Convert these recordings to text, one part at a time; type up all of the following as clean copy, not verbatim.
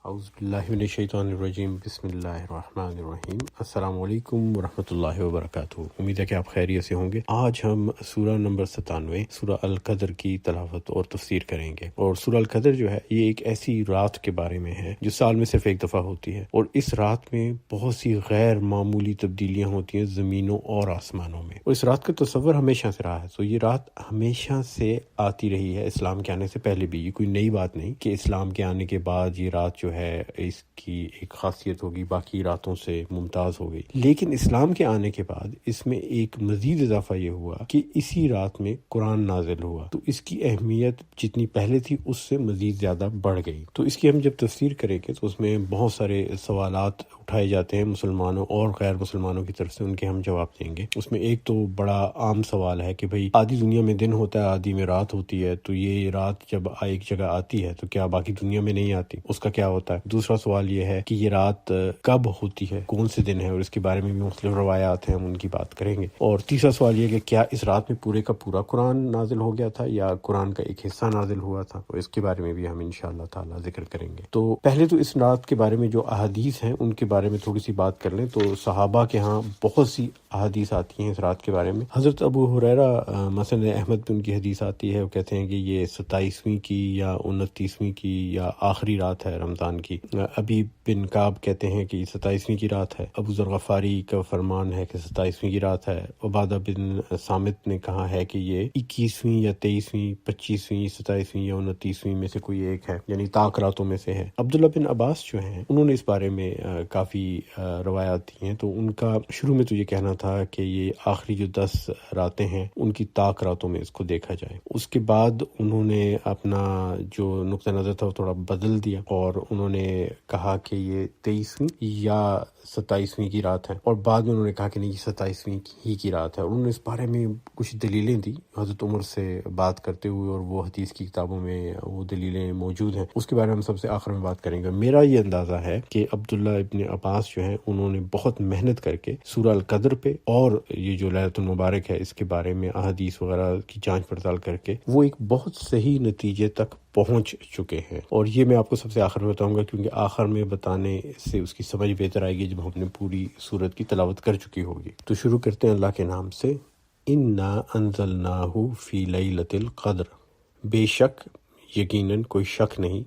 اعوذ باللہ من الشیطان الرجیم، بسم اللہ الرحمن الرحیم۔ السلام علیکم ورحمۃ اللہ وبرکاتہ۔ امید ہے کہ آپ خیریت سے ہوں گے۔ آج ہم سورہ نمبر 97 سورہ القدر کی تلاوت اور تفسیر کریں گے۔ اور سورہ القدر جو ہے یہ ایک ایسی رات کے بارے میں ہے جو سال میں صرف ایک دفعہ ہوتی ہے، اور اس رات میں بہت سی غیر معمولی تبدیلیاں ہوتی ہیں زمینوں اور آسمانوں میں، اور اس رات کا تصور ہمیشہ سے رہا ہے۔ تو یہ رات ہمیشہ سے آتی رہی ہے، اسلام کے آنے سے پہلے بھی۔ یہ کوئی نئی بات نہیں کہ اسلام کے آنے کے بعد یہ رات جو ہے اس کی ایک خاصیت ہوگی، باقی راتوں سے ممتاز ہو گئی۔ لیکن اسلام کے آنے کے بعد اس میں ایک مزید اضافہ یہ ہوا کہ اسی رات میں قرآن نازل ہوا، تو اس کی اہمیت جتنی پہلے تھی اس سے مزید زیادہ بڑھ گئی۔ تو اس کی ہم جب تفسیر کریں گے تو اس میں بہت سارے سوالات اٹھائے جاتے ہیں مسلمانوں اور غیر مسلمانوں کی طرف سے، ان کے ہم جواب دیں گے۔ اس میں ایک تو بڑا عام سوال ہے کہ بھئی آدھی دنیا میں دن ہوتا ہے، آدھی میں رات ہوتی ہے، تو یہ رات جب ایک جگہ آتی ہے تو کیا باقی دنیا میں نہیں آتی؟ اس کا کیا ہوتا ہے؟ دوسرا سوال یہ ہے کہ یہ رات کب ہوتی ہے، کون سے دن ہے، اور اس کے بارے میں بھی مختلف روایات ہیں، ہم ان کی بات کریں گے۔ اور تیسرا سوال یہ کہ کیا اس رات میں پورے کا پورا قرآن نازل ہو گیا تھا یا قرآن کا ایک حصہ نازل ہوا تھا؟ تو اس کے بارے میں بھی ہم انشاءاللہ تعالی ذکر کریں گے۔ تو پہلے تو اس رات کے بارے میں جو احادیث ہیں ان کے بارے میں تھوڑی سی بات کر لیں۔ تو صحابہ کے ہاں بہت سی احادیث آتی ہیں اس رات کے بارے میں۔ حضرت ابو ہریرہ مسند احمد میں ان کی حدیث آتی ہے، وہ کہتے ہیں کہ یہ 27ویں کی یا 29ویں کی یا آخری رات ہے رمضان کی۔ ابی بن کعب کہتے ہیں کہ یہ 27ویں کی رات ہے۔ ابو ذر غفاری کا فرمان ہے کہ 27ویں کی رات ہے۔ عبادہ بن صامت نے کہا ہے کہ یہ 21ویں یا 23ویں، 25ویں، 27ویں یا 29ویں میں سے کوئی ایک ہے، یعنی طاق راتوں میں سے ہے۔ عبداللہ بن عباس جو ہیں انہوں نے اس بارے میں کافی روایات دی ہیں، تو ان کا شروع میں تو یہ کہنا تھا کہ یہ آخری جو 10 راتیں ہیں ان کی طاق راتوں میں اس کو دیکھا جائے۔ اس کے بعد انہوں نے اپنا جو نقطہ نظر تھا وہ تھوڑا بدل دیا، اور انہوں نے کہا کہ یہ 23ویں یا 27ویں کی رات ہے، اور بعد میں انہوں نے کہا کہ نہیں یہ 27ویں ہی کی رات ہے۔ اور انہوں نے اس بارے میں کچھ دلیلیں دی حضرت عمر سے بات کرتے ہوئے، اور وہ حدیث کی کتابوں میں وہ دلیلیں موجود ہیں، اس کے بارے میں ہم سب سے آخر میں بات کریں گے۔ میرا یہ اندازہ ہے کہ عبداللہ ابن عباس جو ہیں انہوں نے بہت محنت کر کے سورہ القدر پہ اور یہ جو لیلۃ المبارک ہے اس کے بارے میں احادیث وغیرہ کی جانچ پڑتال کر کے وہ ایک بہت صحیح نتیجے تک پہنچ چکے ہیں، اور یہ میں آپ کو سب سے آخر میں بتاؤں گا، کیونکہ آخر میں بتانے سے اس کی سمجھ بہتر آئے گی جب ہم نے پوری سورت کی تلاوت کر چکی ہوگی۔ تو شروع کرتے ہیں اللہ کے نام سے۔ انا انزلناہ فی لیلۃ القدر، بے شک یقیناً کوئی شک نہیں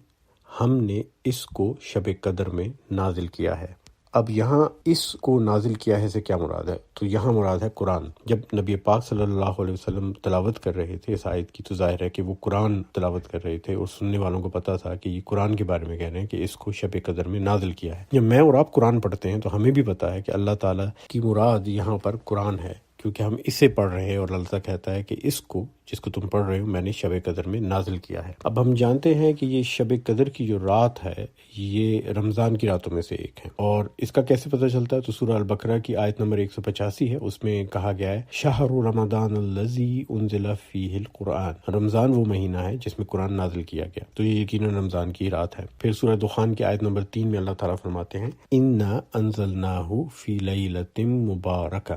ہم نے اس کو شب قدر میں نازل کیا ہے۔ اب یہاں اس کو نازل کیا ہے سے کیا مراد ہے؟ تو یہاں مراد ہے قرآن۔ جب نبی پاک صلی اللہ علیہ وسلم تلاوت کر رہے تھے اس آیت کی، تو ظاہر ہے کہ وہ قرآن تلاوت کر رہے تھے، اور سننے والوں کو پتہ تھا کہ یہ قرآن کے بارے میں کہہ رہے ہیں کہ اس کو شب قدر میں نازل کیا ہے۔ جب میں اور آپ قرآن پڑھتے ہیں تو ہمیں بھی پتہ ہے کہ اللہ تعالیٰ کی مراد یہاں پر قرآن ہے، کیونکہ ہم اسے پڑھ رہے ہیں، اور اللہ تعالیٰ کہتا ہے کہ اس کو جس کو تم پڑھ رہے ہو میں نے شب قدر میں نازل کیا ہے۔ اب ہم جانتے ہیں کہ یہ شب قدر کی جو رات ہے یہ رمضان کی راتوں میں سے ایک ہے، اور اس کا کیسے پتہ چلتا ہے؟ تو سورہ البقرہ کی آیت نمبر 185 ہے، اس میں کہا گیا ہے شہر رمضان الذی انزل فیہ القرآن، رمضان وہ مہینہ ہے جس میں قرآن نازل کیا گیا، تو یہ یقیناً رمضان کی رات ہے۔ پھر سورہ دخان کی آیت نمبر 3 میں اللہ تعالیٰ فرماتے ہیں انا انزلناہ فی لیلۃ مبارکہ،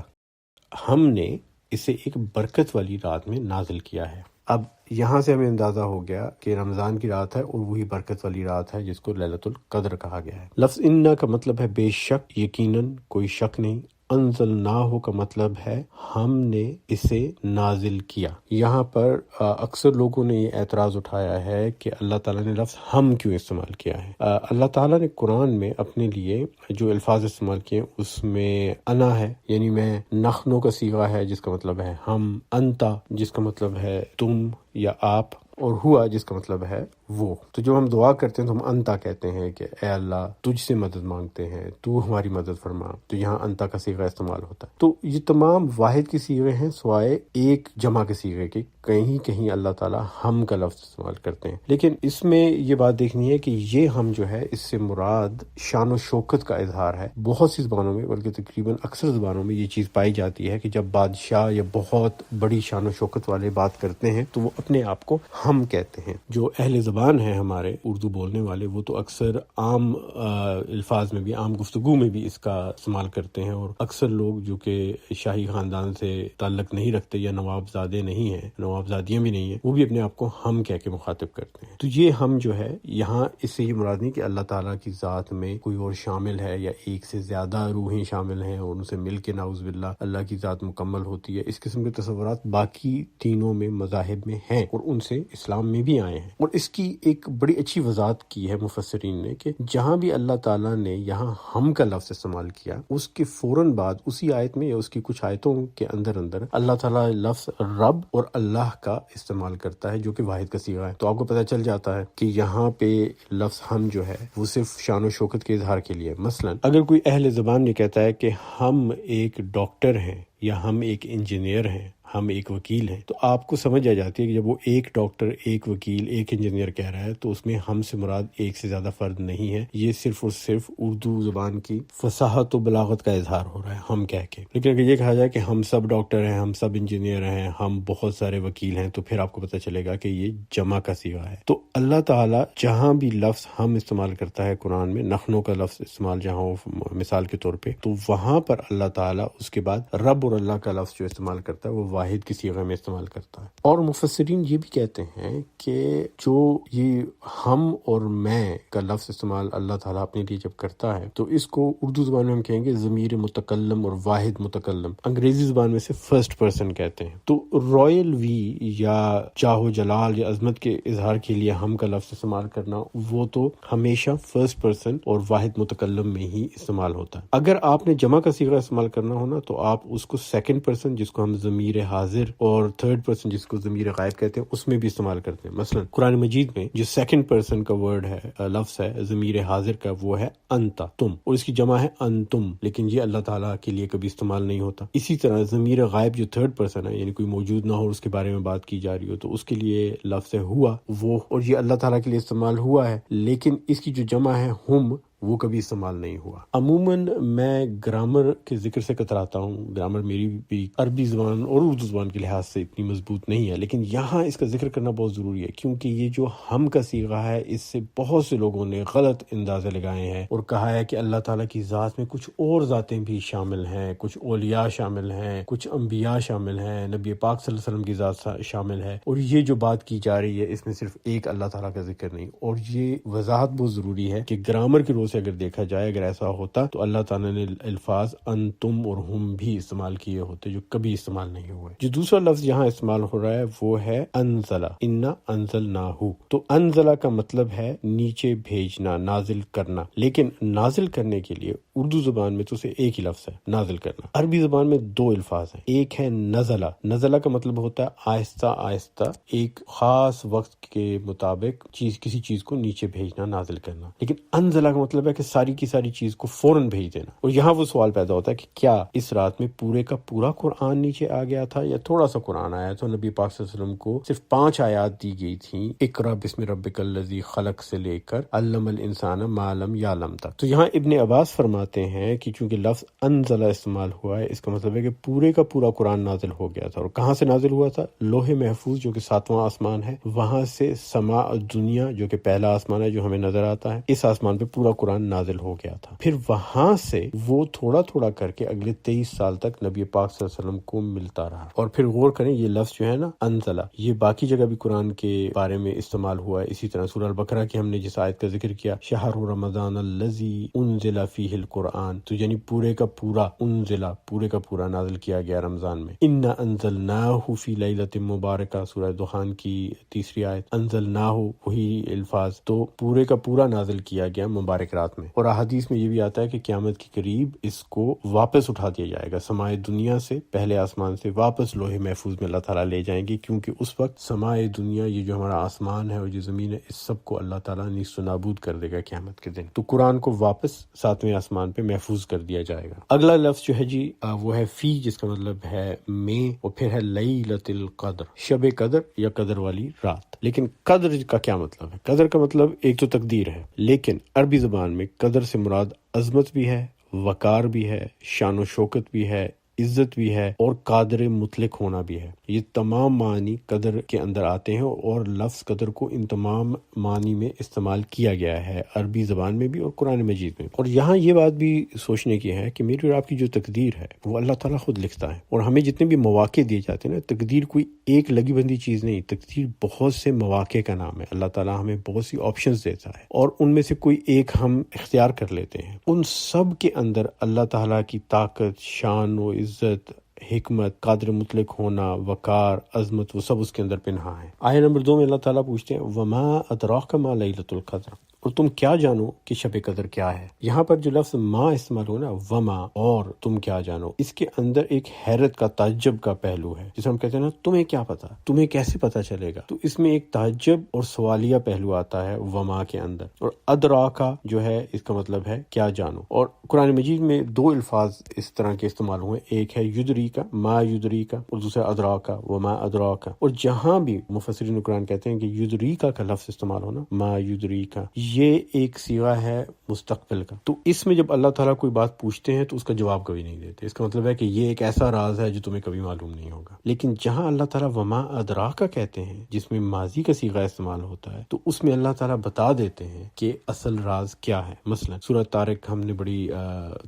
ہم نے اسے ایک برکت والی رات میں نازل کیا ہے۔ اب یہاں سے ہمیں اندازہ ہو گیا کہ رمضان کی رات ہے، اور وہی برکت والی رات ہے جس کو لیلۃ القدر کہا گیا ہے۔ لفظ انا کا مطلب ہے بے شک، یقیناً کوئی شک نہیں۔ انزلناہ کا مطلب ہے ہم نے اسے نازل کیا۔ یہاں پر اکثر لوگوں نے یہ اعتراض اٹھایا ہے کہ اللہ تعالیٰ نے لفظ ہم کیوں استعمال کیا ہے۔ اللہ تعالیٰ نے قرآن میں اپنے لیے جو الفاظ استعمال کیے اس میں انا ہے، یعنی میں، نحنو کا صیغہ ہے جس کا مطلب ہے ہم، انتا جس کا مطلب ہے تم یا آپ، اور ہوا جس کا مطلب ہے وہ۔ تو جب ہم دعا کرتے ہیں تو ہم انتا کہتے ہیں کہ اے اللہ تجھ سے مدد مانگتے ہیں، تو ہماری مدد فرما، تو یہاں انتا کا صیغہ استعمال ہوتا ہے۔ تو یہ تمام واحد کے صیغے ہیں سوائے ایک جمع کے صیغے کے، کہیں کہیں اللہ تعالیٰ ہم کا لفظ استعمال کرتے ہیں، لیکن اس میں یہ بات دیکھنی ہے کہ یہ ہم جو ہے اس سے مراد شان و شوکت کا اظہار ہے۔ بہت سی زبانوں میں، بلکہ تقریباً اکثر زبانوں میں یہ چیز پائی جاتی ہے کہ جب بادشاہ یا بہت بڑی شان و شوکت والے بات کرتے ہیں تو وہ اپنے آپ کو ہم کہتے ہیں۔ جو اہل زبان ہیں ہمارے اردو بولنے والے، وہ تو اکثر عام الفاظ میں بھی، عام گفتگو میں بھی اس کا استعمال کرتے ہیں، اور اکثر لوگ جو کہ شاہی خاندان سے تعلق نہیں رکھتے یا نواب زادے نہیں ہیں، نوابزادیاں بھی نہیں ہیں، وہ بھی اپنے آپ کو ہم کہہ کے مخاطب کرتے ہیں۔ تو یہ ہم جو ہے یہاں اس سے یہ مراد نہیں کہ اللہ تعالیٰ کی ذات میں کوئی اور شامل ہے یا ایک سے زیادہ روحیں شامل ہیں اور ان سے مل کے نعوذ باللہ اللہ کی ذات مکمل ہوتی ہے۔ اس قسم کے تصورات باقی تینوں میں مذاہب میں ہیں اور ان سے اسلام میں بھی آئے ہیں۔ اور اس کی ایک بڑی اچھی وضاحت کی ہے مفسرین نے کہ جہاں بھی اللہ تعالیٰ نے یہاں ہم کا لفظ استعمال کیا، اس کے فوراً بعد اسی آیت میں یا اس کی کچھ آیتوں کے اندر اللہ تعالیٰ لفظ رب اور اللہ کا استعمال کرتا ہے جو کہ واحد کا صیغہ ہے۔ تو آپ کو پتہ چل جاتا ہے کہ یہاں پہ لفظ ہم جو ہے وہ صرف شان و شوکت کے اظہار کے لیے۔ مثلا اگر کوئی اہل زبان یہ کہتا ہے کہ ہم ایک ڈاکٹر ہیں یا ہم ایک انجینئر ہیں، ہم ایک وکیل ہیں، تو آپ کو سمجھ آ جاتی ہے کہ جب وہ ایک ڈاکٹر، ایک وکیل، ایک انجینئر کہہ رہا ہے تو اس میں ہم سے مراد ایک سے زیادہ فرد نہیں ہے، یہ صرف اور صرف اردو زبان کی فصاحت و بلاغت کا اظہار ہو رہا ہے ہم کہہ کے۔ لیکن اگر یہ کہا جائے کہ ہم سب ڈاکٹر ہیں، ہم سب انجینئر ہیں، ہم بہت سارے وکیل ہیں، تو پھر آپ کو پتہ چلے گا کہ یہ جمع کا صیغہ ہے۔ تو اللہ تعالیٰ جہاں بھی لفظ ہم استعمال کرتا ہے قرآن میں، نخنوں کا لفظ استعمال جہاں ہو مثال کے طور پہ، تو وہاں پر اللہ تعالیٰ اس کے بعد رب اور اللہ کا لفظ جو استعمال کرتا ہے وہ واحد کی صیغہ میں استعمال کرتا ہے۔ اور مفسرین یہ بھی کہتے ہیں کہ جو یہ ہم اور میں کا لفظ استعمال اللہ تعالیٰ اپنے لیے جب کرتا ہے تو اس کو اردو زبان میں ہم کہیں گے ضمیر متکلم اور واحد متکلم، انگریزی زبان میں سے فرسٹ پرسن کہتے ہیں۔ تو رائل وی یا جاہ و جلال یا عظمت کے اظہار کے لیے ہم کا لفظ استعمال کرنا وہ تو ہمیشہ فرسٹ پرسن اور واحد متکلم میں ہی استعمال ہوتا ہے۔ اگر آپ نے جمع کا صیغہ استعمال کرنا ہو نا تو آپ اس کو سیکنڈ پرسن جس کو ہم ضمیر حاضر اور تھرڈ پرسن جس کو ضمیر غائب کہتے ہیں اس میں بھی استعمال کرتے ہیں۔ مثلا قرآن مجید میں جو سیکنڈ پرسن کا ورڈ ہے، لفظ ہے ضمیر حاضر کا، وہ ہے انتا، تم، اور اس کی جمع ہے انتم، لیکن یہ اللہ تعالیٰ کے لیے کبھی استعمال نہیں ہوتا۔ اسی طرح ضمیر غائب جو تھرڈ پرسن ہے، یعنی کوئی موجود نہ ہو اس کے بارے میں بات کی جا رہی ہو، تو اس کے لیے لفظ ہے ہوا، وہ، اور یہ اللہ تعالیٰ کے لیے استعمال ہوا ہے، لیکن اس کی جو جمع ہے ہم، وہ کبھی استعمال نہیں ہوا۔ عموماً میں گرامر کے ذکر سے کتراتا ہوں، گرامر میری بھی عربی زبان اور اردو زبان کے لحاظ سے اتنی مضبوط نہیں ہے، لیکن یہاں اس کا ذکر کرنا بہت ضروری ہے کیونکہ یہ جو ہم کا صیغہ ہے اس سے بہت سے لوگوں نے غلط اندازے لگائے ہیں اور کہا ہے کہ اللہ تعالیٰ کی ذات میں کچھ اور ذاتیں بھی شامل ہیں، کچھ اولیاء شامل ہیں، کچھ انبیاء شامل ہیں، نبی پاک صلی اللہ علیہ وسلم کی ذات شامل ہے، اور یہ جو بات کی جا رہی ہے اس میں صرف ایک اللہ تعالیٰ کا ذکر نہیں۔ اور یہ وضاحت بہت ضروری ہے کہ گرامر کی روح سے اگر دیکھا جائے، اگر ایسا ہوتا تو اللہ تعالیٰ نے الفاظ انتم اور ہم بھی استعمال کیے ہوتے جو کبھی استعمال نہیں ہوئے۔ جو دوسرا لفظ یہاں استعمال ہو رہا ہے وہ ہے انزلہ، انا انزلناہ، تو انزلہ کا مطلب ہے نیچے بھیجنا، نازل کرنا، لیکن نازل کرنے کے لیے اردو زبان میں تو اسے ایک ہی لفظ ہے، نازل کرنا۔ عربی زبان میں دو الفاظ ہیں، ایک ہے نزلہ، نزلہ کا مطلب ہوتا ہے آہستہ آہستہ ایک خاص وقت کے مطابق کسی چیز کو نیچے بھیجنا، نازل کرنا، لیکن انزلہ کا مطلب ہے کہ ساری کی ساری چیز کو فوراً بھیج دینا۔ اور یہاں وہ سوال پیدا ہوتا ہے کہ کیا اس رات میں پورے کا پورا قرآن نیچے آ گیا تھا یا تھوڑا سا قرآن آیا تھا؟ نبی پاک صلی اللہ علیہ وسلم کو صرف 5 آیات دی گئی تھیں، اقرأ بسم ربک الذی خلق سے لے کر علم الانسان ما لم یعلم تک۔ تو یہاں ابن عباس فرماتے ہیں کہ چونکہ لفظ انزلہ استعمال ہوا ہے، اس کا مطلب ہے کہ پورے کا پورا قرآن نازل ہو گیا تھا۔ اور کہاں سے نازل ہوا تھا؟ لوح محفوظ جو کہ 7واں آسمان ہے، وہاں سے سماء دنیا جو کہ پہلا آسمان ہے جو ہمیں نظر آتا ہے، اس آسمان پہ پورا قرآن نازل ہو گیا تھا۔ پھر وہاں سے وہ تھوڑا تھوڑا کر کے اگلے 23 سال تک نبی پاک صلی اللہ علیہ وسلم کو ملتا رہا۔ اور پھر غور کریں، یہ لفظ جو ہے نا انزلہ، یہ باقی جگہ بھی قرآن کے بارے میں استعمال ہوا ہے۔ اسی طرح سورہ البقرہ کی ہم نے جس آیت کا ذکر کیا، شہر رمضان الذی انزل فیہ القرآن، تو یعنی پورے کا پورا انزلہ، پورے کا پورا نازل کیا گیا رمضان میں۔ انا انزلناہ فی لیلۃ مبارکہ، سورہ دخان کی 3 آیت، انزلناہ وہی الفاظ، تو پورے کا پورا نازل کیا گیا مبارک رات میں۔ اور احادیث میں یہ بھی آتا ہے کہ قیامت کے قریب اس کو واپس اٹھا دیا جائے گا، سمائے دنیا سے، پہلے آسمان سے واپس لوح محفوظ میں اللہ تعالیٰ لے جائیں گے، کیونکہ اس وقت سمائے دنیا، یہ جو ہمارا آسمان ہے اور جو زمین ہے، اس سب کو اللہ تعالیٰ نیست و نابود کر دے گا قیامت کے دن۔ تو قرآن کو واپس 7ویں آسمان پہ محفوظ کر دیا جائے گا۔ اگلا لفظ جو ہے جی وہ ہے فی، جس کا مطلب ہے میں، اور پھر ہے لیلۃ القدر، شب قدر یا قدر والی رات۔ لیکن قدر کا کیا مطلب ہے؟ قدر کا مطلب ایک تو تقدیر ہے، لیکن عربی زبان میں قدر سے مراد عظمت بھی ہے، وقار بھی ہے، شان و شوکت بھی ہے، عزت بھی ہے اور قادر مطلق ہونا بھی ہے۔ یہ تمام معنی قدر کے اندر آتے ہیں اور لفظ قدر کو ان تمام معنی میں استعمال کیا گیا ہے، عربی زبان میں بھی اور قرآن مجید میں۔ اور یہاں یہ بات بھی سوچنے کی ہے کہ میری اور آپ کی جو تقدیر ہے وہ اللہ تعالیٰ خود لکھتا ہے، اور ہمیں جتنے بھی مواقع دیے جاتے ہیں نا، تقدیر کوئی ایک لگی بندی چیز نہیں، تقدیر بہت سے مواقع کا نام ہے۔ اللہ تعالیٰ ہمیں بہت سی آپشنز دیتا ہے اور ان میں سے کوئی ایک ہم اختیار کر لیتے ہیں۔ ان سب کے اندر اللہ تعالیٰ کی طاقت، شان و عزت، حکمت، قادر مطلق ہونا، وقار، عظمت، وہ سب اس کے اندر پنہا ہے۔ آیت نمبر 2 میں اللہ تعالیٰ پوچھتے ہیں وما ادراک ما لیلۃ القدر، اور تم کیا جانو کہ شب قدر کیا ہے۔ یہاں پر جو لفظ ما استعمال ہو نا، وما، اور تم کیا جانو، اس کے اندر ایک حیرت کا، تعجب کا پہلو ہے، جسے ہم کہتے ہیں نا تمہیں کیا پتا، تمہیں کیسے پتا چلے گا۔ تو اس میں ایک تعجب اور سوالیہ پہلو آتا ہے وما کے اندر، اور ادراکا جو ہے اس کا مطلب ہے کیا جانو۔ اور قرآن مجید میں 2 الفاظ اس طرح کے استعمال ہوئے، ایک ہے یدری کا، ما یدری کا، اور دوسرا ادراکا، وما ادراکا۔ اور جہاں بھی مفسرین قرآن کہتے ہیں کہ یدریکا کا لفظ استعمال ہونا، ما یدریکا، یہ ایک صیغہ ہے مستقبل کا۔ تو اس میں جب اللہ تعالیٰ کوئی بات پوچھتے ہیں تو اس کا جواب کبھی نہیں دیتے، اس کا مطلب ہے کہ یہ ایک ایسا راز ہے جو تمہیں کبھی معلوم نہیں ہوگا۔ لیکن جہاں اللہ تعالیٰ وما ادراکا کہتے ہیں، جس میں ماضی کا صیغہ استعمال ہوتا ہے، تو اس میں اللہ تعالیٰ بتا دیتے ہیں کہ اصل راز کیا ہے۔ مثلا سورۃ طارق ہم نے بڑی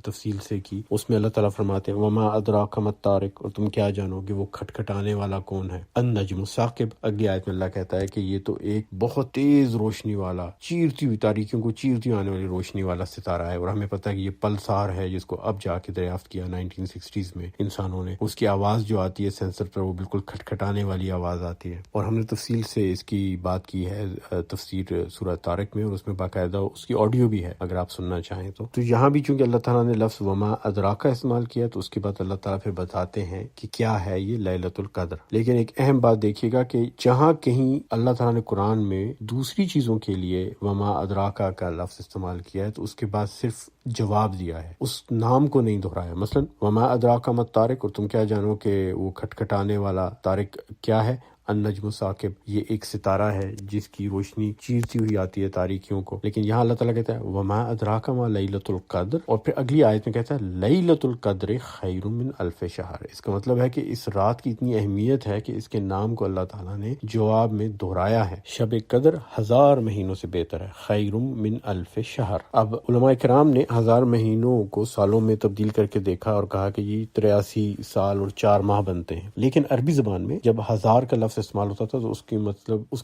تفصیل سے کی، اس میں اللہ تعالیٰ فرماتے ہیں وما ادراک ما الطارق، اور تم کیا جانو کہ وہ کھٹکھٹانے والا کون ہے۔ النجم الثاقب، اگلی آیت میں اللہ کہتا ہے کہ یہ تو ایک بہت تیز روشنی والا، چیرتی ہوئی تاریکیوں کو چیرتی آنے والی روشنی والا ستارہ ہے، اور ہمیں پتہ ہے کہ یہ پلسار ہے، جس کو اب جا کے دریافت کیا 1960s میں انسانوں نے۔ اس کی آواز جو آتی ہے سینسر پر، وہ بالکل کھٹکھٹانے والی آواز آتی ہے، اور ہم نے تفصیل سے اس کی بات کی ہے تفسیر سورۃ طارق میں، اور اس میں باقاعدہ اس کی آڈیو بھی ہے اگر آپ سننا چاہیں تو یہاں بھی چونکہ اللہ تعالیٰ نے لفظ وما ادراکا استعمال کیا، تو اس کے بعد اللہ تعالیٰ پھر بتاتے ہیں کہ کیا ہے یہ لیلۃ القدر۔ لیکن ایک اہم بات دیکھیے گا کہ جہاں کہیں اللہ تعالیٰ نے قرآن میں دوسری چیزوں کے لیے وما ادراکا کا لفظ استعمال کیا ہے، تو اس کے بعد صرف جواب دیا ہے، اس نام کو نہیں دہرایا۔ مثلا وما ادراک ما الطارق، اور تم کیا جانو کہ وہ کھٹکھٹانے والا طارق کیا ہے۔ النجم الثاقب، یہ ایک ستارہ ہے جس کی روشنی چیرتی ہوئی آتی ہے تاریکیوں کو۔ لیکن یہاں اللہ تعالیٰ کہتا ہے وما ادراک ما لیلۃ القدر، اور پھر اگلی آیت میں کہتا ہے لیلۃ القدر خیر من الف شہر۔ اس کا مطلب ہے کہ اس رات کی اتنی اہمیت ہے کہ اس کے نام کو اللہ تعالیٰ نے جواب میں دہرایا ہے۔ شب قدر 1000 مہینوں سے بہتر ہے، خیر من الف شہر۔ اب علماء کرام نے 1000 مہینوں کو سالوں میں تبدیل کر کے دیکھا اور کہا کہ یہ 83 سال اور 4 ماہ بنتے ہیں۔ لیکن عربی زبان میں جب 1000 کا لفظ استعمال ہوتا تھا تو اس کا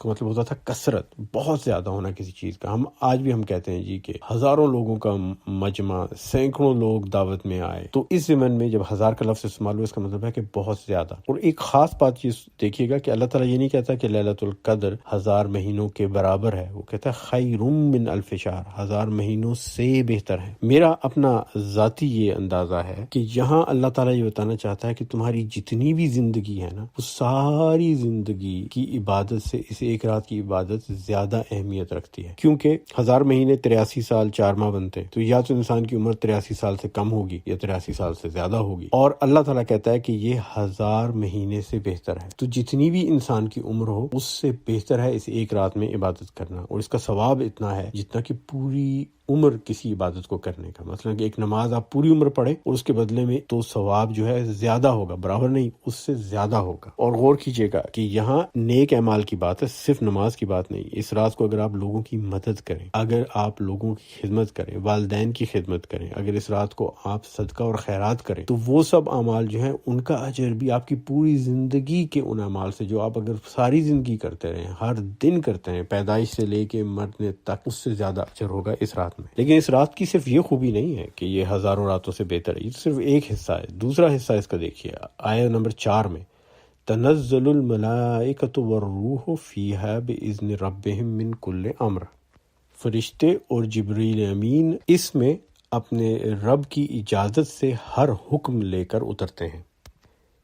مطلب ہوتا تھا کثرت، بہت زیادہ ہونا کسی چیز کا۔ ہم آج بھی ہم کہتے ہیں جی کہ ہزاروں لوگوں کا مجمع، سینکڑوں لوگ دعوت میں آئے، تو اس زمن میں جب 1000 کا لفظ استعمال ہوا، اس کا مطلب ہے کہ بہت زیادہ۔ اور ایک خاص بات یہ دیکھیے گا کہ اللہ تعالیٰ یہ نہیں کہتا کہ لیلۃ القدر 1000 مہینوں کے برابر ہے، وہ کہتا ہے خیر من الف شہر، 1000 مہینوں سے بہتر ہے۔ میرا اپنا ذاتی یہ اندازہ ہے کہ یہاں اللہ تعالیٰ یہ بتانا چاہتا ہے کہ تمہاری جتنی بھی زندگی ہے نا، وہ ساری زندگی کی عبادت سے اس ایک رات کی عبادت زیادہ اہمیت رکھتی ہے، کیونکہ 1000 مہینے 83 سال 4 ماہ بنتے، تو یا تو انسان کی عمر 83 سال سے کم ہوگی یا 83 سال سے زیادہ ہوگی، اور اللہ تعالیٰ کہتا ہے کہ یہ 1000 مہینے سے بہتر ہے۔ تو جتنی بھی انسان کی عمر ہو، اس سے بہتر ہے اس ایک رات میں عبادت کرنا، اور اس کا ثواب اتنا ہے جتنا کہ پوری عمر کسی عبادت کو کرنے کا۔ مثلا کہ ایک نماز آپ پوری عمر پڑھیں اور اس کے بدلے میں تو ثواب جو ہے زیادہ ہوگا، برابر نہیں، اس سے زیادہ ہوگا۔ اور غور کیجئے گا کہ یہاں نیک اعمال کی بات ہے، صرف نماز کی بات نہیں۔ اس رات کو اگر آپ لوگوں کی مدد کریں، اگر آپ لوگوں کی خدمت کریں، والدین کی خدمت کریں، اگر اس رات کو آپ صدقہ اور خیرات کریں، تو وہ سب اعمال جو ہیں ان کا اجر بھی آپ کی پوری زندگی کے ان اعمال سے، جو آپ اگر ساری زندگی کرتے رہیں، ہر دن کرتے ہیں، پیدائش سے لے کے مرنے تک، اس سے زیادہ اجر ہوگا اس رات میں۔ لیکن اس رات کی صرف یہ خوبی نہیں ہے کہ یہ ہزاروں راتوں سے بہتر ہے، یہ صرف ایک حصہ ہے۔ دوسرا حصہ اس کا دیکھیے، آیت نمبر 4 میں تنزل الملائکۃ والروح فیہا باذن ربہم من کل امر، فرشتے اور جبریل امین اس میں اپنے رب کی اجازت سے ہر حکم لے کر اترتے ہیں۔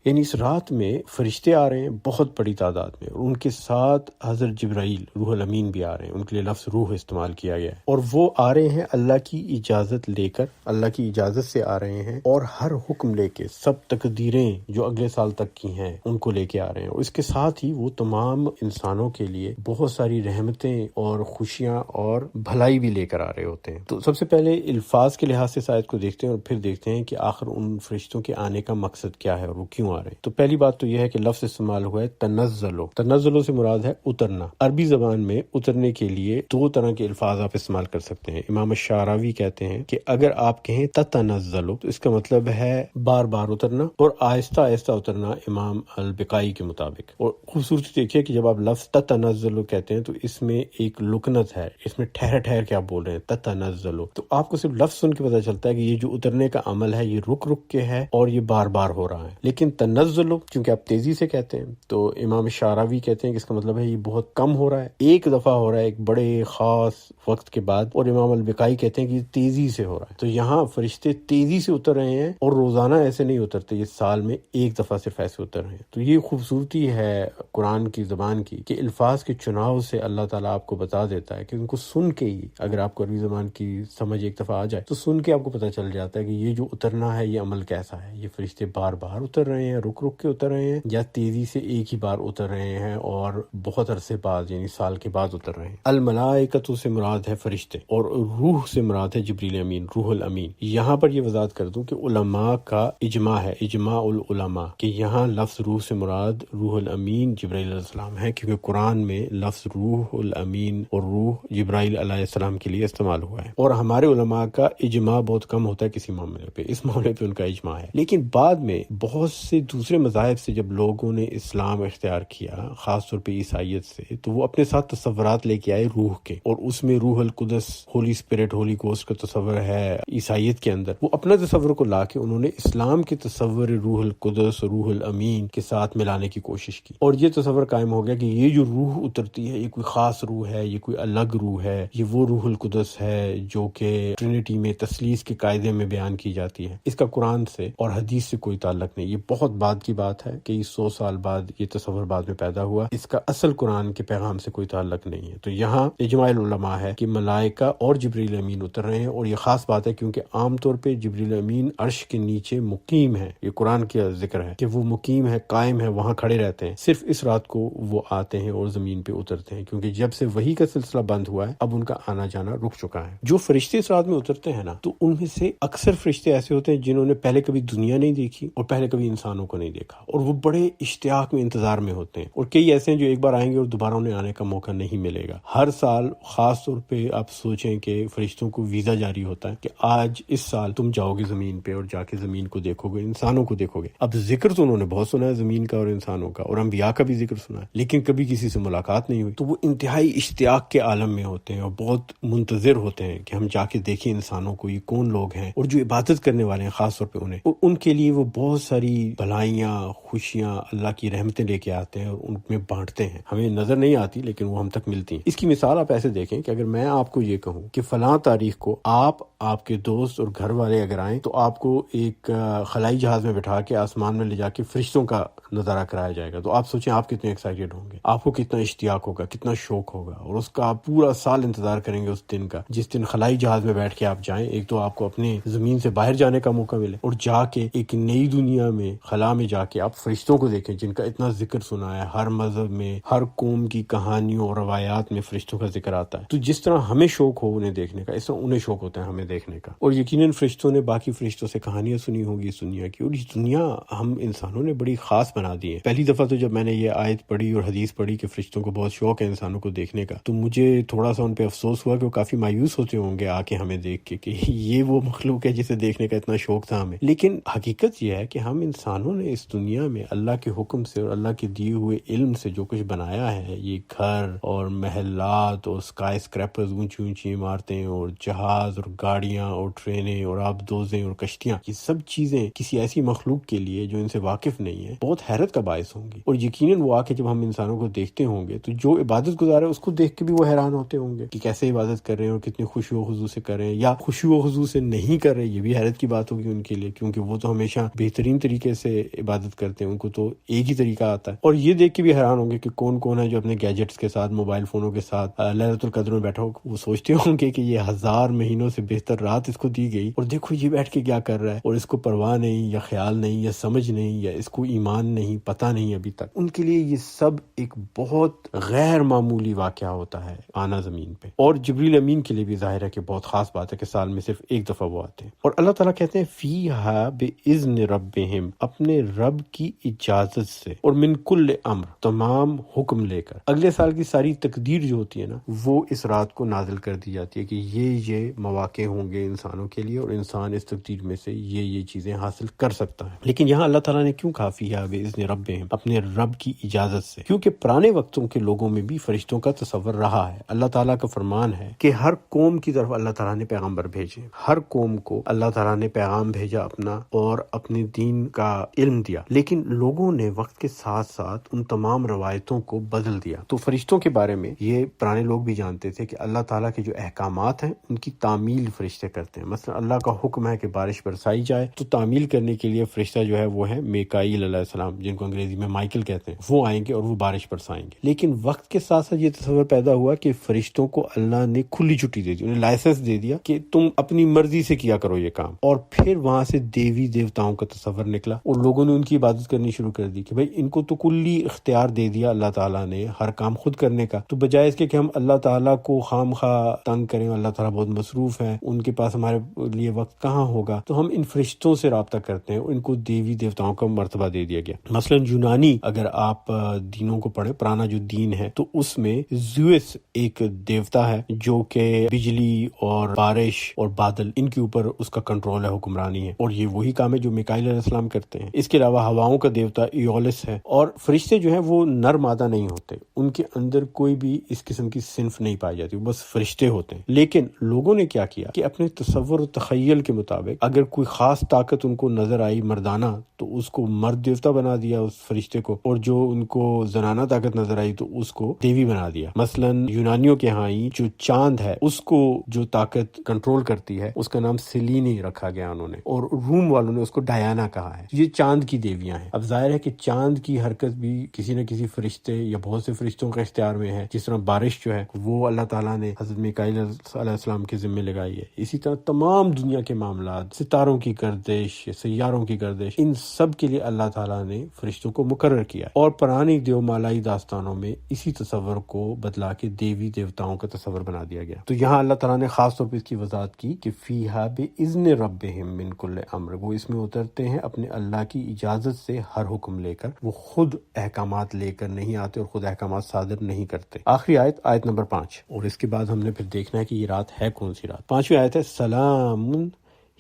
یعنی اس رات میں فرشتے آ رہے ہیں بہت بڑی تعداد میں، اور ان کے ساتھ حضرت جبرائیل روح الامین بھی آ رہے ہیں، ان کے لیے لفظ روح استعمال کیا گیا ہے، اور وہ آ رہے ہیں اللہ کی اجازت لے کر، اللہ کی اجازت سے آ رہے ہیں، اور ہر حکم لے کے، سب تقدیریں جو اگلے سال تک کی ہیں ان کو لے کے آ رہے ہیں، اور اس کے ساتھ ہی وہ تمام انسانوں کے لیے بہت ساری رحمتیں اور خوشیاں اور بھلائی بھی لے کر آ رہے ہوتے ہیں۔ تو سب سے پہلے الفاظ کے لحاظ سے اس آیت کو دیکھتے ہیں، اور پھر دیکھتے ہیں کہ آخر ان فرشتوں کے آنے کا مقصد کیا ہے اور وہ کیوں آ رہے ہیں۔ تو پہلی بات تو یہ ہے کہ لفظ استعمال ہوا ہے تنزلو، تنزلو سے مراد ہے اترنا۔ عربی زبان میں اترنے کے لیے دو طرح کے الفاظ آپ استعمال کر سکتے ہیں۔ امام الشعراوی کہتے ہیں کہ اگر آپ کہیں تتنزلو تو اس کا مطلب ہے بار بار اترنا، اور آہستہ آہستہ اترنا امام البقائی کے مطابق۔ اور خوبصورتی دیکھیے کہ جب آپ لفظ تتنزلو کہتے ہیں تو اس میں ایک لکنت ہے، اس میں ٹھہر ٹھہر کے آپ بول رہے ہیں تتنزلو، تو آپ کو صرف لفظ سن کے پتہ چلتا ہے کہ یہ جو اترنے کا عمل ہے یہ رک رک کے ہے اور یہ بار بار ہو رہا ہے۔ لیکن تنزلو چونکہ آپ تیزی سے کہتے ہیں تو امام شعراوی کہتے ہیں کہ اس کا مطلب ہے یہ بہت کم ہو رہا ہے، ایک دفعہ ہو رہا ہے ایک بڑے خاص وقت کے بعد، اور امام البقائی کہتے ہیں کہ یہ تیزی سے ہو رہا ہے۔ تو یہاں فرشتے تیزی سے اتر رہے ہیں، اور روزانہ ایسے نہیں اترتے، یہ سال میں ایک دفعہ صرف ایسے اتر رہے ہیں۔ تو یہ خوبصورتی ہے قرآن کی زبان کی کہ الفاظ کے چناؤ سے اللہ تعالیٰ آپ کو بتا دیتا ہے کہ ان کو سن کے ہی، اگر آپ کو عربی زبان کی سمجھ ایک دفعہ آ جائے تو سن کے آپ کو پتہ چل جاتا ہے کہ یہ جو اترنا ہے یہ عمل کیسا ہے، یہ فرشتے بار بار اتر رہے ہیں، رک رک کے اتر رہے ہیں، یا تیزی سے ایک ہی بار اتر رہے ہیں اور بہت عرصے بعد یعنی سال کے بعد اتر رہے ہیں۔ الملائکۃ سے مراد ہے فرشتے، اور روح سے مراد ہے جبریل امین، روح الامین۔ یہاں پر یہ وضاحت کر دوں کہ علماء کا اجماع ہے، اجماع العلماء، کہ یہاں لفظ روح سے مراد روح الامین جبرائیل علیہ السلام ہے، کیونکہ قرآن میں لفظ روح الامین اور روح جبرائیل علیہ السلام کے لیے استعمال ہوا ہے، اور ہمارے علماء کا اجماع بہت کم ہوتا ہے کسی معاملے پہ، اس معاملے پہ ان کا اجماع ہے۔ لیکن بعد میں بہت سے دوسرے مذاہب سے جب لوگوں نے اسلام اختیار کیا، خاص طور پہ عیسائیت سے، تو وہ اپنے ساتھ تصورات لے کے آئے روح کے، اور اس میں روح القدس، ہولی اسپرٹ، ہولی گوسٹ کا تصور ہے عیسائیت کے اندر، وہ اپنا تصور کو لا کے انہوں نے اسلام کے تصور روح القدس، روح الامین کے ساتھ ملانے کی کوشش کی، اور یہ تصور قائم ہو گیا کہ یہ جو روح اترتی ہے یہ کوئی خاص روح ہے، یہ کوئی الگ روح ہے، یہ وہ روح القدس ہے جو کہ ٹرینٹی میں تثلیث کے قاعدے میں بیان کی جاتی ہے۔ اس کا قرآن سے اور حدیث سے کوئی تعلق نہیں، یہ بہت بعد کی بات ہے، کئی 100 سال بعد یہ تصور بعد میں پیدا ہوا، اس کا اصل قرآن کے پیغام سے کوئی تعلق نہیں ہے۔ تو یہاں اجماع العلماء ہے کہ ملائکہ اور جبریل امین اتر رہے ہیں، اور یہ خاص بات ہے کیونکہ عام طور پہ جبریل امین عرش کے نیچے مقیم ہے، یہ قرآن کا ذکر ہے کہ وہ مقیم ہے، قائم ہے، وہاں کھڑے رہتے ہیں، صرف اس رات کو وہ آتے ہیں اور زمین پہ اترتے ہیں، کیونکہ جب سے وحی کا سلسلہ بند ہوا ہے اب ان کا آنا جانا رک چکا ہے۔ جو فرشتے اس رات میں اترتے ہیں نا، تو ان میں سے اکثر فرشتے ایسے ہوتے ہیں جنہوں نے پہلے کبھی دنیا نہیں دیکھی اور پہلے کبھی انسانوں کو نہیں دیکھا، اور وہ بڑے اشتیاق میں انتظار میں ہوتے ہیں، اور کئی ایسے ہیں جو ایک بار آئیں گے اور دوبارہ انہیں آنے کا موقع نہیں ملے گا۔ ہر سال خاص طور پہ آپ سوچیں کہ فرشتوں کو ویزا جاری ہوتا ہے کہ آج اس سال تم جاؤ گے زمین پہ اور جا کے زمین کو دیکھو گے، انسانوں کو دیکھو گے۔ اب ذکر تو انہوں نے بہت سنا ہے زمین کا اور انسانوں کا، اور انبیاء کا بھی ذکر سنا ہے، لیکن کبھی کسی سے ملاقات نہیں ہوئی، تو وہ انتہائی اشتیاق کے عالم میں ہوتے ہیں اور بہت منتظر ہوتے ہیں کہ ہم جا کے دیکھیں انسانوں کو، یہ کون لوگ ہیں، اور جو عبادت کرنے والے ہیں خاص طور پہ انہیں، اور ان کے لیے وہ بہت ساری بھلائیاں، خوشیاں، اللہ کی رحمتیں لے کے آتے ہیں اور ان میں بانٹتے ہیں، ہمیں نظر نہیں آتی لیکن وہ ہم تک ملتی ہیں۔ اس کی مثال آپ ایسے دیکھیں کہ اگر میں آپ کو یہ کہوں کہ فلاں تاریخ کو آپ کے دوست اور گھر والے اگر آئیں تو آپ کو ایک خلائی جہاز میں بٹھا کے آسمان میں لے جا کے فرشتوں کا نظارہ کرایا جائے گا، تو آپ سوچیں آپ کتنے ایکسائٹیڈ ہوں گے، آپ کو کتنا اشتیاق ہوگا، کتنا شوق ہوگا، اور اس کا آپ پورا سال انتظار کریں گے اس دن کا جس دن خلائی جہاز میں بیٹھ کے آپ جائیں۔ ایک تو آپ کو اپنے زمین سے باہر جانے کا موقع ملے، اور جا کے ایک نئی دنیا میں خلا میں جا کے آپ فرشتوں کو دیکھیں جن کا اتنا ذکر سنا ہے، ہر مذہب میں، ہر قوم کی کہانیوں اور روایات میں فرشتوں کا ذکر آتا ہے۔ تو جس طرح ہمیں شوق ہو انہیں دیکھنے کا، اس طرح انہیں شوق ہوتا ہے ہمیں دیکھنے کا، اور یقیناً فرشتوں نے باقی فرشتوں سے کہانیاں سنی ہوں گی اس دنیا کی، اور اس دنیا ہم انسانوں نے بڑی خاص بنا دی ہے۔ پہلی دفعہ تو جب میں نے یہ آیت پڑھی اور حدیث پڑھی کہ فرشتوں کو بہت شوق ہے انسانوں کو دیکھنے کا، تو مجھے تھوڑا سا ان پہ افسوس ہوا کہ وہ کافی مایوس ہوتے ہوں گے آ کے ہمیں دیکھ کے کہ یہ وہ مخلوق ہے جسے دیکھنے کا اتنا شوق تھا ہمیں۔ لیکن حقیقت یہ ہے کہ ہم انسانوں نے اس دنیا میں اللہ کے حکم سے اور اللہ کے دیے ہوئے علم سے جو کچھ بنایا ہے، یہ گھر اور محلات اور اسکائی اسکریپرز، اونچی اونچی عمارتیں اور جہاز اور گاڑیاں اور ٹرینیں اور آبدوزیں اور کشتیاں، یہ سب چیزیں کسی ایسی مخلوق کے لیے جو ان سے واقف نہیں ہے بہت حیرت کا باعث ہوں گی، اور یقیناً وہ آ کے جب ہم انسانوں کو دیکھتے ہوں گے تو جو عبادت گزار ہے اس کو دیکھ کے بھی وہ حیران ہوتے ہوں گے کہ کیسے عبادت کر رہے ہیں اور کتنی خوشی و خضوع سے کر رہے ہیں، یا خوشی و خضوع سے نہیں کر رہے، یہ بھی حیرت کی بات ہوگی ان کے لیے، کیونکہ وہ تو ہمیشہ بہترین طریقے سے عبادت کرتے ہیں ان کو تو ایک ہی طریقہ آتا ہے. اور یہ دیکھ کے بھی حیران ہوں گے کہ کون کون ہے جو اپنے گیجٹس کے ساتھ موبائل فونوں کے ساتھ لیلۃ القدر میں بیٹھا ہو. وہ سوچتے ہوں گے کہ یہ 1000 مہینوں سے بہتر رات اس کو دی گئی اور دیکھو یہ بیٹھ کے کیا کر رہا ہے, اور اس کو پرواہ نہیں یا خیال نہیں یا سمجھ نہیں یا اس کو ایمان نہیں, پتہ نہیں ابھی تک. ان کے لیے یہ سب ایک بہت غیر معمولی واقعہ ہوتا ہے آنا زمین پہ. اور جبریل امین کے لیے بھی ظاہر ہے کہ بہت خاص بات ہے کہ سال میں صرف ایک دفعہ وہ آتے ہیں. اور اللہ تعالیٰ کہتے ہیں فیہا بِإِذْنِ رَبِّهِمْ, اپنے رب کی اجازت سے, اور من کل امر, تمام حکم لے کر. اگلے سال کی ساری تقدیر جو ہوتی ہے نا وہ اس رات کو نازل کر دی جاتی ہے کہ یہ مواقع ہوں گے انسانوں کے لیے اور انسان اس تقدیر میں سے یہ چیزیں حاصل کر سکتا ہے. لیکن یہاں اللہ تعالیٰ نے کیوں کہا فیہا بِإِذْنِ رَبِّهِمْ, اپنے رب کی اجازت سے؟ کیونکہ پرانے وقتوں کے لوگوں میں بھی فرشتوں کا تصور رہا ہے. اللہ تعالیٰ کا فرمان ہے کہ ہر قوم کی طرف اللہ تعالیٰ نے پیغمبر بھیجے, ہر قوم کو اللہ تعالیٰ نے پیغام بھیجا اپنا اور اپنے دین کا علم دیا. لیکن لوگوں نے وقت کے ساتھ ساتھ ان تمام روایتوں کو بدل دیا. تو فرشتوں کے بارے میں یہ پرانے لوگ بھی جانتے تھے کہ اللہ تعالیٰ کے جو احکامات ہیں ان کی تعمیل فرشتے کرتے ہیں. مثلا اللہ کا حکم ہے کہ بارش برسائی جائے تو تعمیل کرنے کے لیے فرشتہ جو ہے وہ ہے میکائیل علیہ السلام, جن کو انگریزی میں مائیکل کہتے ہیں. وہ آئیں گے اور وہ بارش برسائیں گے. لیکن وقت کے ساتھ ساتھ یہ تصور پیدا ہوا کہ فرشتوں کو اللہ نے کھلی چھٹی دے دی, انہیں لائسنس دے دیا کہ تم اپنی مرضی سے کیا کرو یہ کام. اور پھر وہاں سے دیوی دیوتاؤں کا تصور نکلا اور لوگوں نے ان کی عبادت کرنی شروع کر دی کہ بھائی ان کو تو کلی اختیار دے دیا اللہ تعالیٰ نے ہر کام خود کرنے کا, تو بجائے اس کے کہ ہم اللہ تعالیٰ کو خام خواہ تنگ کریں, اللہ تعالیٰ بہت مصروف ہیں, ان کے پاس ہمارے لیے وقت کہاں ہوگا, تو ہم ان فرشتوں سے رابطہ کرتے ہیں اور ان کو دیوی دیوتاؤں کا مرتبہ دے دیا گیا. مثلا یونانی اگر آپ دینوں کو پڑھیں, پرانا جو دین ہے تو اس میں زیوس ایک دیوتا ہے جو کہ بجلی اور بارش اور بادل ان کے اوپر اس کا کنٹرول ہے, حکمرانی ہے, اور یہ وہی کام ہے جو میکائیل علیہ السلام کرتے ہیں. اس کے علاوہ ہواؤں کا دیوتا ایولس ہے. اور فرشتے جو ہیں وہ نر مادہ نہیں ہوتے, ان کے اندر کوئی بھی اس قسم کی صنف نہیں پائی جاتی, وہ بس فرشتے ہوتے ہیں. لیکن لوگوں نے کیا کیا کہ اپنے تصور و تخیل کے مطابق اگر کوئی خاص طاقت ان کو نظر آئی مردانہ تو اس کو مرد دیوتا بنا دیا اس فرشتے کو, اور جو ان کو زنانہ طاقت نظر آئی تو اس کو دیوی بنا دیا. مثلا یونانیوں کے ہاں ہی جو چاند ہے اس کو جو طاقت کنٹرول کرتی ہے اس کا نام سیلینی رکھا گیا انہوں نے, اور روم والوں نے اس کو ڈیانا کہا ہے. یہ چاند کی دیویاں ہیں. اب ظاہر ہے کہ چاند کی حرکت بھی کسی نہ کسی فرشتے یا بہت سے فرشتوں کے اختیار میں ہے. جس طرح بارش جو ہے وہ اللہ تعالیٰ نے حضرت میکائیل علیہ السلام کے ذمہ لگائی ہے, اسی طرح تمام دنیا کے معاملات, ستاروں کی گردش, سیاروں کی گردش, ان سب کے لیے اللہ تعالیٰ نے فرشتوں کو مقرر کیا. اور پرانی دیو مالائی داستانوں میں اسی تصور کو بدلا کے دیوی دیوتاؤں کا تصور بنا دیا گیا. تو یہاں اللہ تعالیٰ نے خاص طور پہ اس کی وضاحت کی کہ فیہا بِإِذْنِ رَبِّهِمْ مِنْ كُلِّ امر, وہ اس میں اترتے ہیں اپنے اللہ کی اجازت سے ہر حکم لے کر, وہ خود احکامات لے کر نہیں آتے اور خود احکامات صادر نہیں کرتے. آخری آیت, آیت نمبر 5, اور اس کے بعد ہم نے پھر دیکھنا ہے کہ یہ رات ہے کون سی رات. 5ویں آیت ہے سلام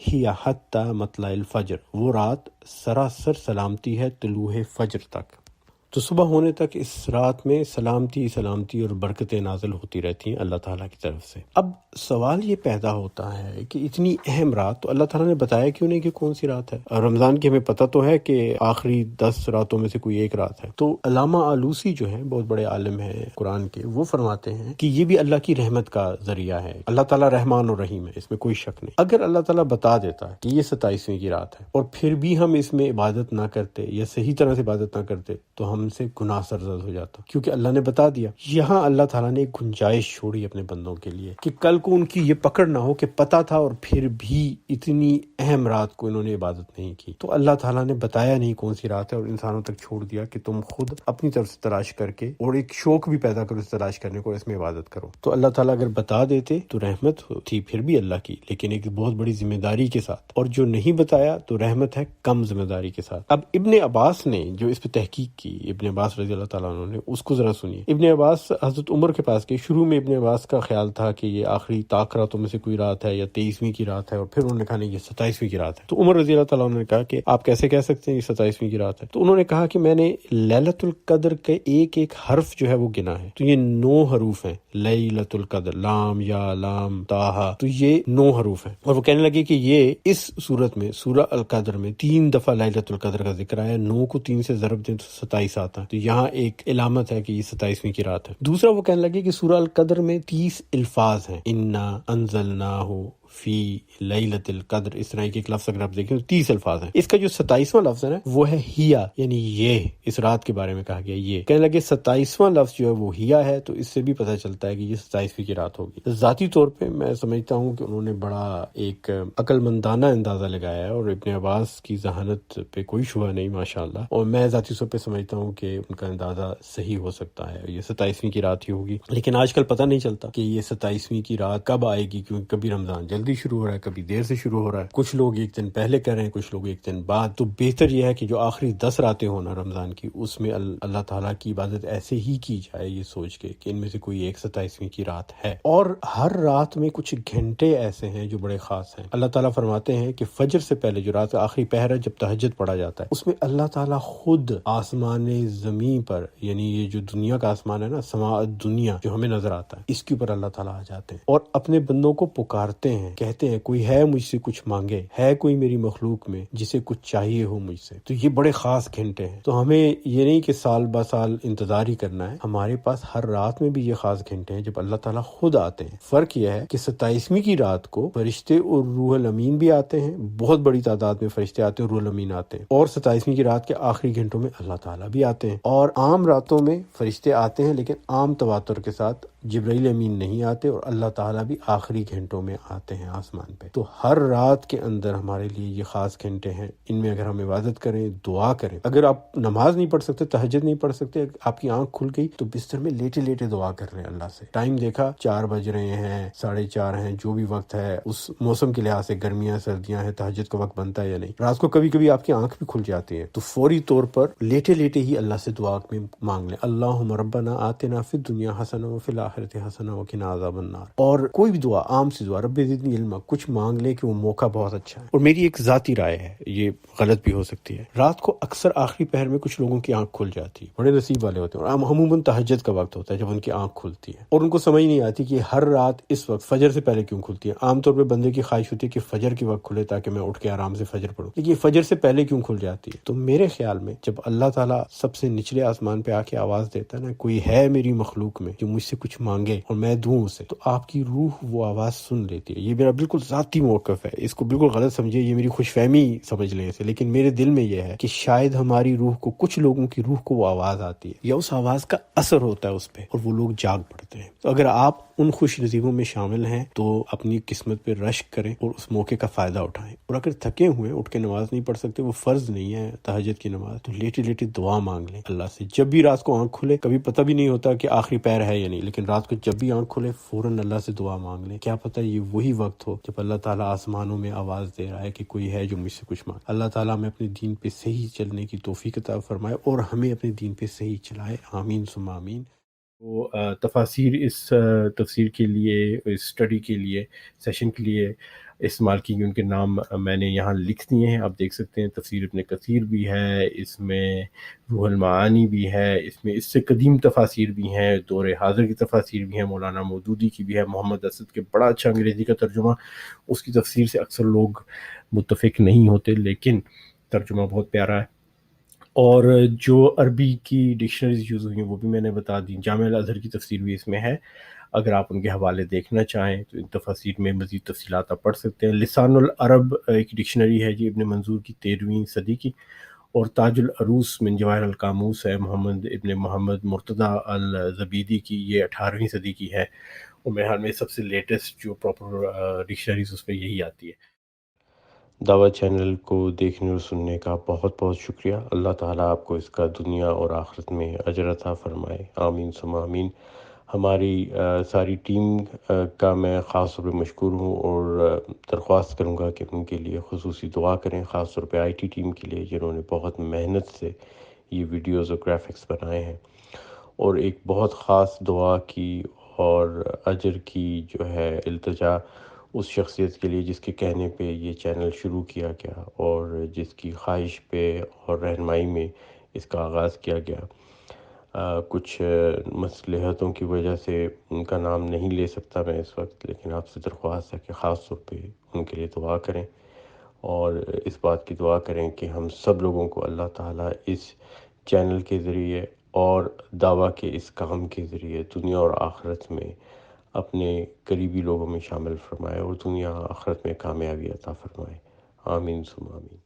ہی حتی مطلع الفجر, وہ رات سراسر سلامتی ہے طلوع فجر تک. تو صبح ہونے تک اس رات میں سلامتی اور برکتیں نازل ہوتی رہتی ہیں اللہ تعالیٰ کی طرف سے. اب سوال یہ پیدا ہوتا ہے کہ اتنی اہم رات تو اللہ تعالیٰ نے بتایا کیوں نہیں کہ کون سی رات ہے؟ رمضان کی ہمیں پتہ تو ہے کہ آخری 10 راتوں میں سے کوئی ایک رات ہے. تو علامہ آلوسی جو ہیں بہت بڑے عالم ہیں قرآن کے, وہ فرماتے ہیں کہ یہ بھی اللہ کی رحمت کا ذریعہ ہے. اللہ تعالیٰ رحمان و رحیم ہے, اس میں کوئی شک نہیں. اگر اللہ تعالیٰ بتا دیتا ہے کہ یہ 27ویں کی رات ہے اور پھر بھی ہم اس میں عبادت نہ کرتے یا صحیح طرح سے عبادت نہ کرتے تو ہم سے گناہ سرزد ہو جاتا, کیونکہ اللہ نے بتا دیا. یہاں اللہ تعالیٰ نے ایک گنجائش چھوڑی اپنے بندوں کے لیے کہ کل کو ان کی یہ پکڑ نہ ہو کہ پتہ تھا اور پھر بھی اتنی اہم رات کو انہوں نے عبادت نہیں کی. تو اللہ تعالیٰ نے بتایا نہیں کون سی رات ہے اور انسانوں تک چھوڑ دیا کہ تم خود اپنی طرف سے تلاش کر کے, اور ایک شوق بھی پیدا کرو اس تلاش کرنے کو, اس میں عبادت کرو. تو اللہ تعالیٰ اگر بتا دیتے تو رحمت تھی پھر بھی اللہ کی, لیکن ایک بہت بڑی ذمہ داری کے ساتھ, اور جو نہیں بتایا تو رحمت ہے کم ذمہ داری کے ساتھ. اب ابن عباس نے جو اس پہ تحقیق کی, ابن عباس رضی اللہ تعالیٰ عنہ نے, اس کو ذرا سنیے. ابن عباس حضرت عمر کے پاس گئے. شروع میں ابن عباس کا خیال تھا کہ یہ آخری طاق راتوں میں سے کوئی رات ہے یا 23ویں کی رات ہے, اور پھر انہوں نے کہا نہیں یہ 27ویں کی رات ہے. تو عمر رضی اللہ تعالیٰ عنہ نے کہا کہ آپ کیسے کہہ سکتے ہیں یہ 27ویں کی رات ہے؟ تو انہوں نے کہا کہ میں نے لیلۃ القدر کے ایک ایک حرف جو ہے وہ گنا ہے, تو یہ 9 حروف ہیں. لیلۃ القدر, لام یا لام تاہا, تو یہ 9 حروف ہیں. اور وہ کہنے لگے کہ یہ اس صورت میں سورہ القدر میں 3 دفعہ لیلۃ القدر کا ذکر آیا, 9 کو 3 سے ضرب دیں تو 27 آتا ہے. تو یہاں ایک علامت ہے کہ یہ 27ویں کی رات ہے. دوسرا وہ کہنے لگے کہ سورہ القدر میں 30 الفاظ ہیں, انا انزلناہ فی لیلۃ القدر، اس طرح کے ایک لفظ اگر آپ دیکھیں تو 30 الفاظ ہیں۔ اس کا جو 27واں لفظ ہے نا وہ ہے ہیا، یعنی یہ اس رات کے بارے میں کہا گیا یہ، کہنے لگے 27واں لفظ جو ہے وہ ہیا ہے، تو اس سے بھی پتہ چلتا ہے کہ یہ 27ویں کی رات ہوگی۔ ذاتی طور پہ میں سمجھتا ہوں کہ انہوں نے بڑا ایک عقل مندانہ اندازہ لگایا ہے، اور ابن عباس کی ذہانت پہ کوئی شبہ نہیں ماشاءاللہ، اور میں ذاتی طور پہ سمجھتا ہوں کہ ان کا اندازہ صحیح ہو سکتا ہے، یہ 27ویں کی رات ہی ہوگی۔ لیکن آج کل پتہ نہیں چلتا کہ یہ 27ویں کی رات کب آئے گی، کیونکہ کبھی رمضان جلدی شروع ہو رہا ہے، کبھی دیر سے شروع ہو رہا ہے، کچھ لوگ ایک دن پہلے کر رہے ہیں، کچھ لوگ ایک دن بعد۔ تو بہتر یہ ہے کہ جو آخری 10 راتیں ہونا رمضان کی، اس میں اللہ تعالیٰ کی عبادت ایسے ہی کی جائے، یہ سوچ کے کہ ان میں سے کوئی ایک 27ویں کی رات ہے۔ اور ہر رات میں کچھ گھنٹے ایسے ہیں جو بڑے خاص ہیں۔ اللہ تعالیٰ فرماتے ہیں کہ فجر سے پہلے جو رات کا آخری پہر ہے، جب تہجد پڑھا جاتا ہے، اس میں اللہ تعالیٰ خود آسمان زمین پر، یعنی یہ جو دنیا کا آسمان ہے نا، سماء دنیا جو ہمیں نظر آتا ہے، اس کے اوپر اللہ تعالیٰ آ جاتے ہیں اور اپنے بندوں کو پکارتے ہیں، کہتے ہیں کوئی ہے مجھ سے کچھ مانگے، ہے کوئی میری مخلوق میں جسے کچھ چاہیے ہو مجھ سے۔ تو یہ بڑے خاص گھنٹے ہیں، تو ہمیں یہ نہیں کہ سال با سال انتظار ہی کرنا ہے، ہمارے پاس ہر رات میں بھی یہ خاص گھنٹے ہیں جب اللہ تعالیٰ خود آتے ہیں۔ فرق یہ ہے کہ 27ویں کی رات کو فرشتے اور روح الامین بھی آتے ہیں، بہت بڑی تعداد میں فرشتے آتے ہیں اور روح الامین آتے ہیں، اور 27ویں کی رات کے آخری گھنٹوں میں اللہ تعالیٰ بھی آتے ہیں۔ اور عام راتوں میں فرشتے آتے ہیں لیکن عام تواتر کے ساتھ، جبرائیل امین نہیں آتے، اور اللہ تعالیٰ بھی آخری گھنٹوں میں آتے ہیں آسمان پہ۔ تو ہر رات کے اندر ہمارے لیے یہ خاص گھنٹے ہیں، ان میں اگر ہم عبادت کریں، دعا کریں، اگر آپ نماز نہیں پڑھ سکتے، تہجد نہیں پڑھ سکتے، آپ کی آنکھ کھل گئی تو بستر میں لیٹے لیٹے دعا کر رہے ہیں اللہ سے۔ ٹائم دیکھا 4 بج رہے ہیں، 4:30 ہیں، جو بھی وقت ہے اس موسم کے لحاظ سے، گرمیاں سردیاں ہیں، تہجد کا وقت بنتا ہے یا نہیں، رات کو کبھی کبھی آپ کی آنکھ بھی کھل جاتی ہے، تو فوری طور پر لیٹے لیٹے ہی اللہ سے دعا میں مانگ لیں، اللہم ربنا آتنا فی الدنیا حسنہ وفی الآخرۃ حسنہ وقنا عذاب النار۔ اور کوئی بھی دعا، عام سی دعا، رب زدنی علما، کچھ مانگ لیں کہ وہ موقع بہت اچھا ہے۔ اور میری ایک ذاتی رائے ہے، یہ غلط بھی ہو سکتی ہے، رات کو اکثر آخری پہر میں کچھ لوگوں کی آنکھ کھل جاتی ہے، بڑے نصیب والے ہوتے ہیں، اور عموماً تہجد کا وقت ہوتا ہے جب ان کی آنکھ کھلتی ہے، اور ان کو سمجھ نہیں آتی کہ ہر رات اس وقت فجر سے پہلے کیوں کھلتی ہے۔ عام طور پہ بندے کی خواہش ہوتی ہے کہ فجر کے وقت کھلے تاکہ میں اٹھ کے آرام سے فجر پڑھوں، لیکن یہ فجر سے پہلے کیوں کھل جاتی ہے؟ تو میرے خیال میں جب اللہ تعالیٰ سب سے نچلے آسمان پہ آ کے آواز دیتا ہے نا، کوئی ہے میری مخلوق میں جو مجھ سے کچھ مانگے اور میں دوں اسے، تو آپ کی روح وہ آواز سن لیتی ہے۔ یہ میرا بالکل ذاتی موقف ہے، اس کو بالکل غلط سمجھے، یہ میری خوش فہمی سمجھ لیں اسے، لیکن میرے دل میں یہ ہے کہ شاید ہماری روح کو، کچھ لوگوں کی روح کو وہ آواز آتی ہے، یا اس آواز کا اثر ہوتا ہے اس پہ، اور وہ لوگ جاگ پڑتے ہیں۔ تو اگر آپ ان خوش نصیبوں میں شامل ہیں تو اپنی قسمت پہ رشک کریں اور اس موقع کا فائدہ اٹھائیں، اور اگر تھکے ہوئے اٹھ کے نماز نہیں پڑھ سکتے، وہ فرض نہیں ہے تہجد کی نماز، تو لیٹے لیٹے دعا مانگ لیں اللہ سے۔ جب بھی رات کو آنکھ کھلے، کبھی پتہ بھی نہیں ہوتا کہ آخری پہر ہے یا نہیں، لیکن رات کو جب بھی آنکھ کھلے فوراً اللہ سے دعا مانگ لیں، کیا پتہ یہ وہی وقت ہو جب اللہ تعالیٰ آسمانوں میں آواز دے رہا ہے کہ کوئی ہے جو مجھ سے کچھ مانگ۔ اللہ تعالیٰ ہمیں اپنے دین پہ صحیح چلنے کی توفیق عطا فرمائے اور ہمیں اپنے دین پہ صحیح چلائے، آمین ثم آمین۔ تو تفاسیر اس تفسیر کے لیے، اس اسٹڈی کے لیے، سیشن کے لیے استعمال کی گئی، ان کے نام میں نے یہاں لکھ دیے ہیں، آپ دیکھ سکتے ہیں۔ تفسیر ابن کثیر بھی ہے اس میں، روح المعانی بھی ہے اس میں، اس سے قدیم تفاسیر بھی ہیں، دور حاضر کی تفاسیر بھی ہیں، مولانا مودودی کی بھی ہے، محمد اسد کے بڑا اچھا انگریزی کا ترجمہ، اس کی تفسیر سے اکثر لوگ متفق نہیں ہوتے لیکن ترجمہ بہت پیارا ہے۔ اور جو عربی کی ڈکشنریز یوز ہوئی ہیں وہ بھی میں نے بتا دی، جامعہ الازہر کی تفسیر بھی اس میں ہے، اگر آپ ان کے حوالے دیکھنا چاہیں تو ان تفاسیر میں مزید تفصیلات آپ پڑھ سکتے ہیں۔ لسان العرب ایک ڈکشنری ہے جی، ابن منظور کی 13ویں صدی کی، اور تاج العروس من جواہر القاموس ہے محمد ابن محمد مرتضیٰ الزبیدی کی، یہ 18ویں صدی کی ہے، اور میرے خیال میں سب سے لیٹسٹ جو پراپر ڈکشنریز اس پہ یہی آتی ہے۔ دعوت چینل کو دیکھنے اور سننے کا بہت بہت شکریہ، اللہ تعالیٰ آپ کو اس کا دنیا اور آخرت میں اجر عطا فرمائے، آمین ثم آمین۔ ہماری ساری ٹیم کا میں خاص طور پہ مشکور ہوں، اور درخواست کروں گا کہ ان کے لیے خصوصی دعا کریں، خاص طور پہ IT ٹیم کے لیے جنہوں نے بہت محنت سے یہ ویڈیوز اور گرافکس بنائے ہیں، اور ایک بہت خاص دعا کی اور اجر کی جو ہے التجا اس شخصیت کے لیے جس کے کہنے پہ یہ چینل شروع کیا گیا اور جس کی خواہش پہ اور رہنمائی میں اس کا آغاز کیا گیا۔ کچھ مصلحتوں کی وجہ سے ان کا نام نہیں لے سکتا میں اس وقت، لیکن آپ سے درخواست ہے کہ خاص طور پہ ان کے لیے دعا کریں، اور اس بات کی دعا کریں کہ ہم سب لوگوں کو اللہ تعالیٰ اس چینل کے ذریعے اور دعویٰ کے اس کام کے ذریعے دنیا اور آخرت میں اپنے قریبی لوگوں میں شامل فرمائے اور دنیا آخرت میں کامیابی عطا فرمائے۔ آمین ثم آمین۔